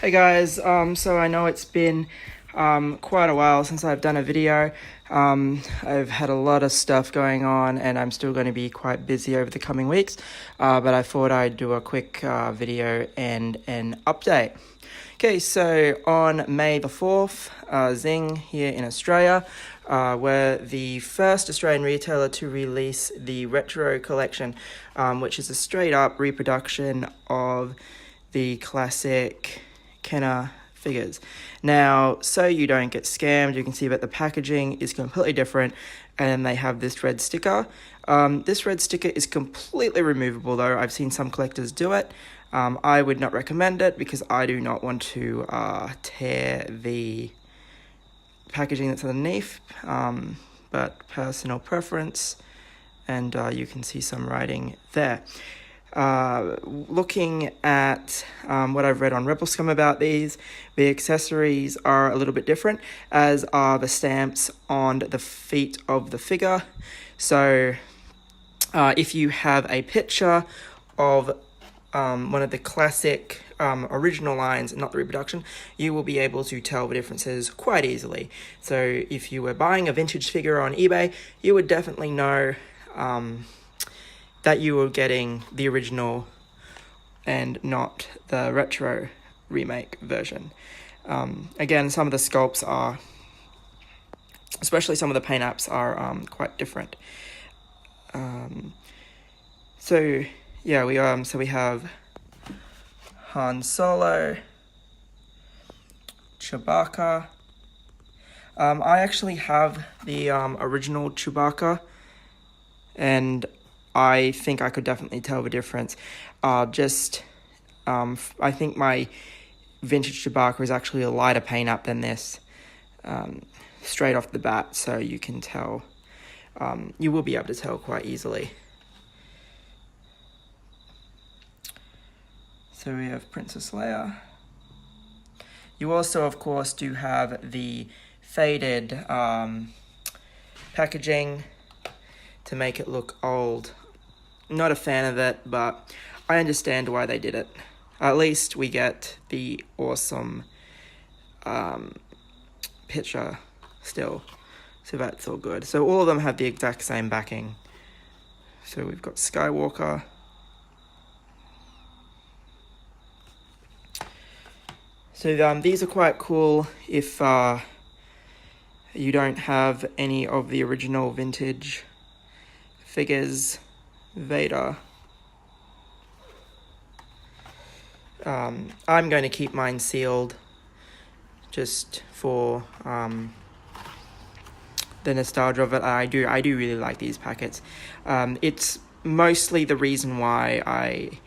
Hey guys, so I know it's been quite a while since I've done a video. I've had a lot of stuff going on and I'm still going to be quite busy over the coming weeks, but I thought I'd do a quick video and an update. Okay, so on May the 4th, Zing here in Australia were the first Australian retailer to release the Retro Collection, which is a straight up reproduction of the classic Kenner figures. Now, so you don't get scammed, you can see that the packaging is completely different and they have this red sticker. This red sticker is completely removable though. I've seen some collectors do it. I would not recommend it because I do not want to tear the packaging that's underneath, but personal preference, and you can see some writing there. Looking at what I've read on Rebel Scum about these, the accessories are a little bit different, as are the stamps on the feet of the figure. So if you have a picture of one of the classic original lines, not the reproduction, you will be able to tell the differences quite easily. So if you were buying a vintage figure on eBay, you would definitely know that you were getting the original and not the retro remake version. Again, some of the sculpts are, especially some of the paint apps, are quite different. So yeah, we have Han Solo, Chewbacca. I actually have the original Chewbacca, and I think I could definitely tell the difference. I think my vintage Chewbacca is actually a lighter paint up than this, straight off the bat, so you can tell. You will be able to tell quite easily. So we have Princess Leia. You also, of course, do have the faded packaging to make it look old. Not a fan of it, but I understand why they did it. At least we get the awesome picture still, so that's all good. So all of them have the exact same backing. So we've got Skywalker. So these are quite cool if you don't have any of the original vintage figures. Vader. I'm going to keep mine sealed just for the nostalgia of it. I do really like these packets. It's mostly the reason why I'm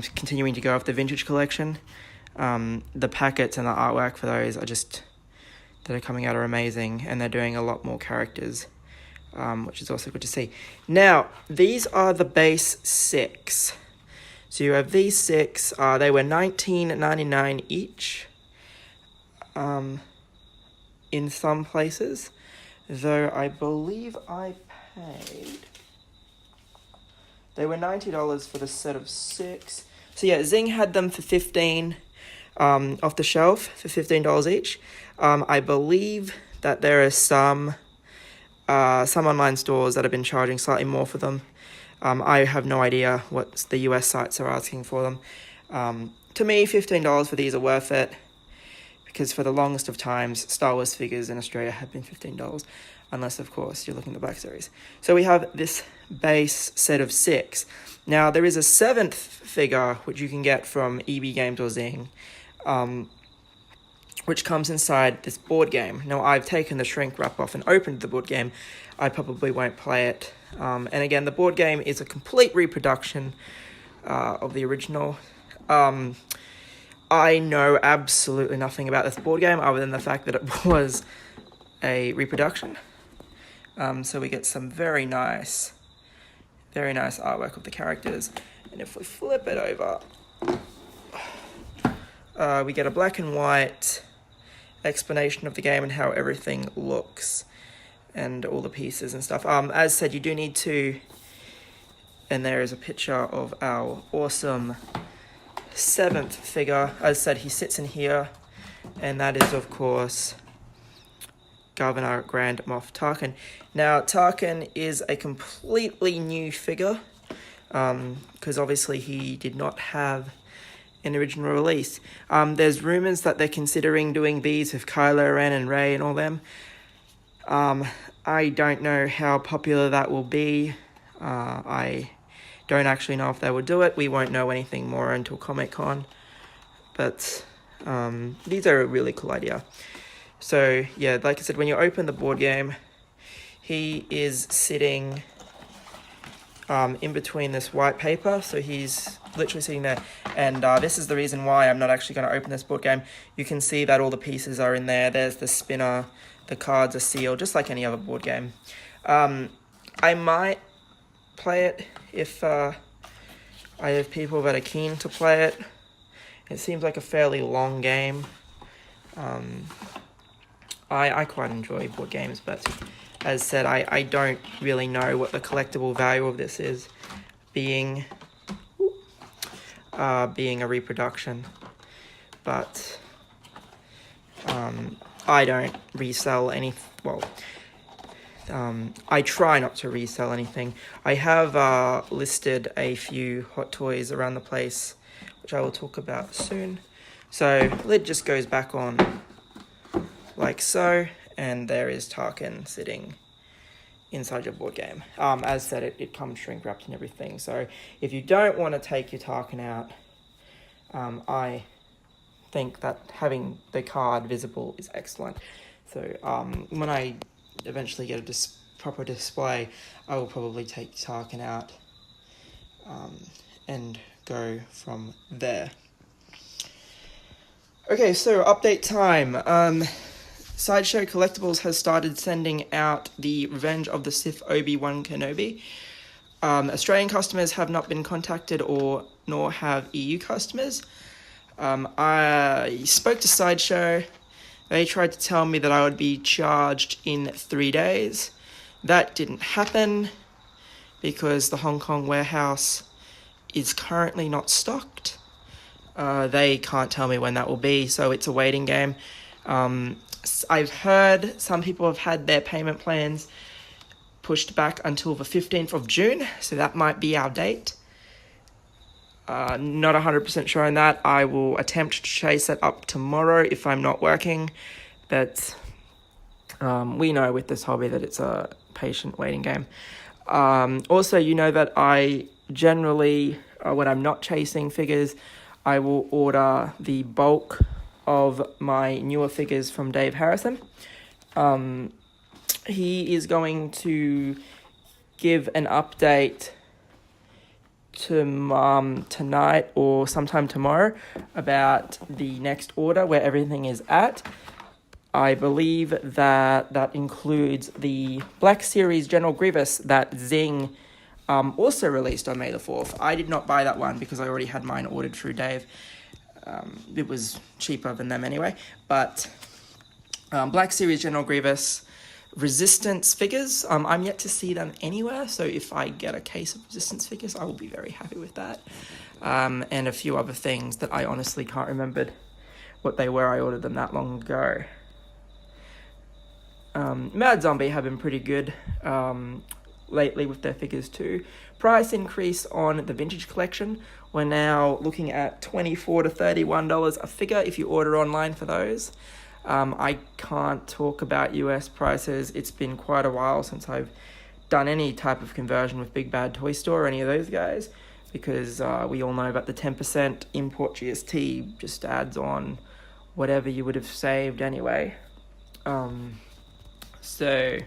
continuing to go off the vintage collection. The packets and the artwork for those that are coming out are amazing, and they're doing a lot more characters, which is also good to see. Now, these are the base 6. So you have these 6. They were $19.99 each in some places, though I believe I paid... They were $90 for the set of 6. So yeah, Zing had them for $15 off the shelf for $15 each. I believe that there are some online stores that have been charging slightly more for them. I have no idea what the US sites are asking for them. To me, $15 for these are worth it, because for the longest of times, Star Wars figures in Australia have been $15, unless, of course, you're looking at the Black Series. So we have this base set of 6. Now, there is a 7th figure, which you can get from EB Games or Zing, which comes inside this board game. Now, I've taken the shrink wrap off and opened the board game. I probably won't play it. And again, the board game is a complete reproduction of the original. I know absolutely nothing about this board game other than the fact that it was a reproduction. So we get some very nice artwork of the characters. And if we flip it over, we get a black and white explanation of the game and how everything looks and all the pieces and stuff. As said, you do need to, and there is a picture of our awesome 7th figure. As I said, he sits in here, and that is, of course, Governor Grand Moff Tarkin. Now, Tarkin is a completely new figure, because obviously he did not have an original release. There's rumors that they're considering doing these with Kylo Ren and Rey and all them. I don't know how popular that will be. I don't actually know if they will do it. We won't know anything more until Comic-Con. But these are a really cool idea. So, yeah, like I said, when you open the board game, he is sitting in between this white paper. So he's literally sitting there. And this is the reason why I'm not actually going to open this board game. You can see that all the pieces are in there. There's the spinner. The cards are sealed, just like any other board game. I might play it if I have people that are keen to play it. It seems like a fairly long game. I quite enjoy board games, but as said, I don't really know what the collectible value of this is, being a reproduction. But I don't resell any. Well, I try not to resell anything. I have listed a few Hot Toys around the place, which I will talk about soon. So lid just goes back on like so, and there is Tarkin sitting inside your board game. As said, it comes shrink wrapped and everything. So if you don't want to take your Tarkin out, I think that having the card visible is excellent. So when I eventually get a proper display, I will probably take Tarkin out and go from there. Okay, so update time. Sideshow Collectibles has started sending out the Revenge of the Sith Obi-Wan Kenobi. Australian customers have not been contacted, nor have EU customers. I spoke to Sideshow. They tried to tell me that I would be charged in 3 days. That didn't happen because the Hong Kong warehouse is currently not stocked. They can't tell me when that will be, so it's a waiting game. I've heard some people have had their payment plans pushed back until the 15th of June, so that might be our date. Not 100% sure on that. I will attempt to chase it up tomorrow if I'm not working, but we know with this hobby that it's a patient waiting game. Also, you know that I generally, when I'm not chasing figures, I will order the bulk of my newer figures from Dave Harrison. He is going to give an update to tonight or sometime tomorrow about the next order, where everything is at. I believe that includes the Black Series General Grievous that Zing also released on May the 4th. I did not buy that one because I already had mine ordered through Dave. It was cheaper than them anyway. But Black Series General Grievous Resistance figures, I'm yet to see them anywhere, so if I get a case of Resistance figures, I will be very happy with that. And a few other things that I honestly can't remember what they were. I ordered them that long ago. Mad Zombie have been pretty good lately with their figures too. Price increase on the vintage collection. We're now looking at $24 to $31 a figure if you order online for those. I can't talk about US prices. It's been quite a while since I've done any type of conversion with Big Bad Toy Store or any of those guys, because we all know about the 10% import GST just adds on whatever you would have saved anyway. So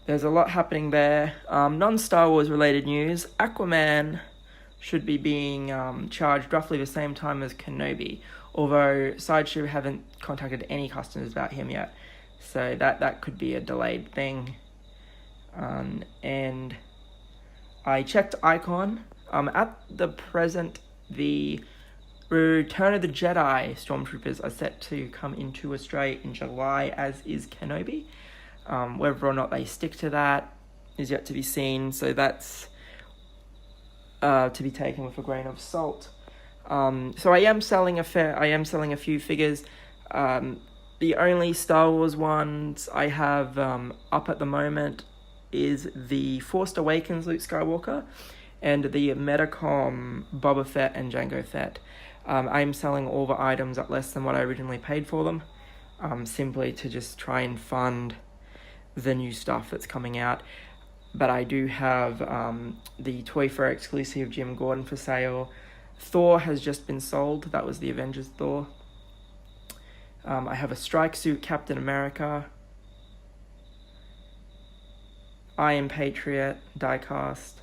there's a lot happening there. Non-Star Wars related news. Aquaman should be being charged roughly the same time as Kenobi, although Sideshow haven't contacted any customers about him yet, so that could be a delayed thing. And I checked Icon. At the present, the Return of the Jedi Stormtroopers are set to come into Australia in July, as is Kenobi. Whether or not they stick to that is yet to be seen, so that's to be taken with a grain of salt. So I am selling a few figures. The only Star Wars ones I have up at the moment is the Force Awakens Luke Skywalker and the Metacom Boba Fett and Jango Fett. I'm selling all the items at less than what I originally paid for them, simply to just try and fund the new stuff that's coming out. But I do have the Toy Fair exclusive Jim Gordon for sale. Thor has just been sold. That was the Avengers Thor. I have a Strike Suit Captain America, I Am Patriot diecast,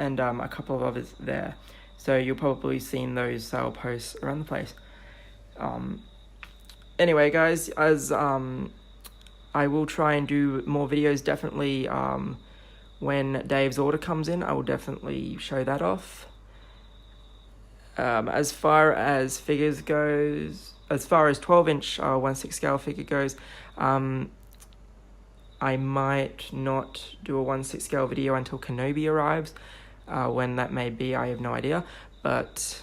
and a couple of others there. So you'll probably seen those sale posts around the place. Anyway, guys, as I will try and do more videos, definitely when Dave's order comes in, I will definitely show that off. As far as figures goes, as far as 12-inch 1/6 scale figure goes, I might not do a 1/6 scale video until Kenobi arrives. When that may be, I have no idea. But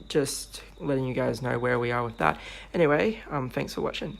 just letting you guys know where we are with that. Anyway, thanks for watching.